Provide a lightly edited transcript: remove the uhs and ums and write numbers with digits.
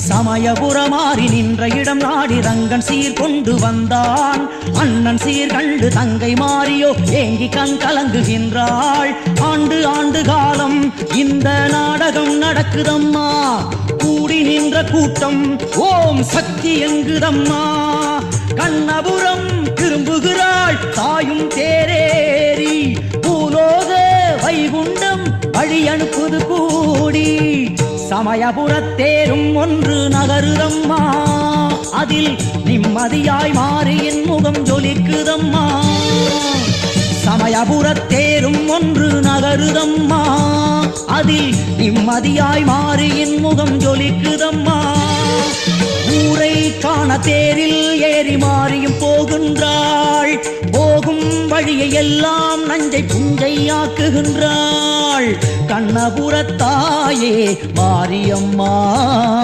சமயபுரமாறி நின்ற இடம் நாடி ரங்கன் சீர் கொண்டு வந்தான். அண்ணன் சீர் கண்டு தங்கை மாறியோ ஏங்கி கண் கலங்குகின்றாள். ஆண்டு ஆண்டு காலம் இந்த நாடகம் நடக்குதம்மா. கூடி நின்ற கூட்டம் ஓம் சக்தி எங்குதம்மா. கண்ணபுரம் திரும்புகிறாள் தாயும் தேரேறி. பூலோக வைகுண்டம் வழி அனுப்புது கூடி. சமயபுரத்தேரும் ஒன்று நகருதம்மா. அதில் நிம்மதியாய் மாறியின் முகம் ஜொலிக்குதம்மா. சமயபுரத்தேரும் ஒன்று நகருதம்மா. அதில் நிம்மதியாய் மாறியின் முகம் ஜொலிக்குதம்மா. ஊரை காண தேரில் ஏறி மாறியும் போகின்றாள். போகும் வழியை எல்லாம் நஞ்சை புஞ்சையாக்குகின்றாள். கண்ணபுரத்தாயே மாரியம்மா.